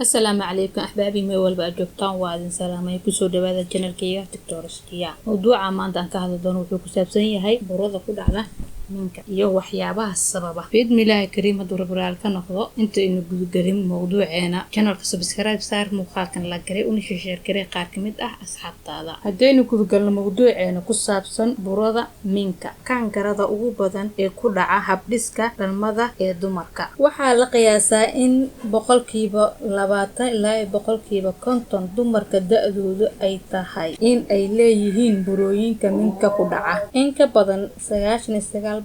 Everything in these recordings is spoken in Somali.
السلام عليكم أحبابي ميول بأجوكتان وادن سلامي كسو دوادا جنالكيا تكتورسكيا موضوع ما أنت هذا دونو في كسابسن يهي بروضة كود على منك iyo waxyaabaha sababa بإذن الله كريم هدو ربرال كنقضو انت إنو قريم موضوعينا channelka subscribe saar muuqaalkan la garay una share garay qaar kamid ah asxaabtaada hadaynu ku galno mawduuceena ku saabsan burada minka kaankarada ugu badan ee ku dhaca habdhiska dhalmada ee dumarka waxaa la qiyaasaa in 20% ilaa 50% dumarka da'doodu ay tahay in ay leeyihiin burooyinka minka ku dhaca in ka badan 99%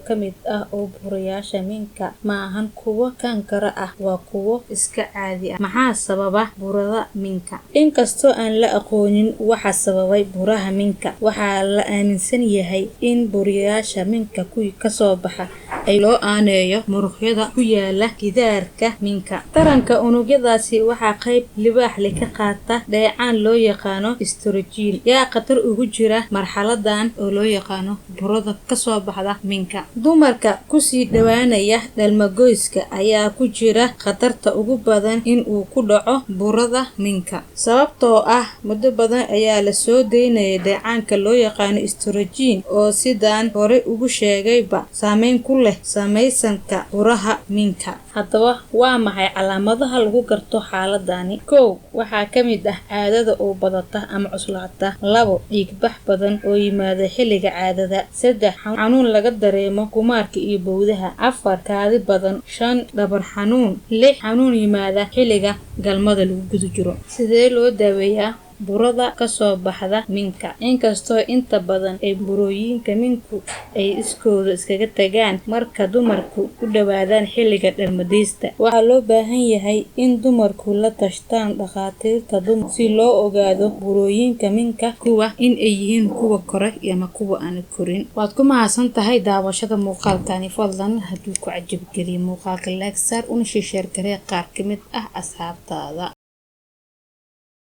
kamid ah oo burayaasha minka ma ahan kuwa kaankara ah waa kuwa iska caadi ah maxaa sababa burada minka inkastoo aan la aqoonin waxa sababay buraha minka waxaa la aaminsan yahay in burayaasha minka kuwi ka soo baxa ay loo aaneeyo muruqyada ku yaala gidaarka minka taranka unugyadaasi waxaa qayb libaax leh ka qaata dheecaan loo yaqaano estrogen yaa khatar ugu jira marxaladan oo loo yaqaano burada ka soo baxda minka dumarka ku sii dhawaanaya dhalmagoyska ayaa ku jira khatarta ugu badan in uu ku dhaco burada minka sababtoo ah muddo badan ayaa la soo deynayay dheecaanka loo yaqaano estrogen oo sidaan hore ugu sheegayba saameyn ku leh samaysanka buraha minka haddaba waa maxay calaamadaha lagu garto xaaladani kow waxaa kamid ah caadada oo badata ama cuslaata 2 dhiigbax badan oo yimaada xilliga caadada 3 xanuun laga dareemo kumaarka iyo bowdaha 4 kaadi badan 5 dhabar xanuun 6 xanuun yimaada xilliga galmada lagu guda jiro sidee loo daaweeyaa burada ka soo baxda minka inkastoo inta badan ay burooyinka minku ay iskooda iskaga tagaan marka dumarku u dhawaadaan xilliga dhalmadeysta waxaa loo baahan yahay in dumarku la tashtaan dhaqaatiirta dumar si loo ogaado burooyinka minka kuwa in ay yihiin kuwa kore ama kuwa aan korin waad ku mahadsan tahay daawashada muuqaalkani fadlan hadduu ku cajab geliyo muuqaalka like saar una share garay qaar kamid ah asxaabtaada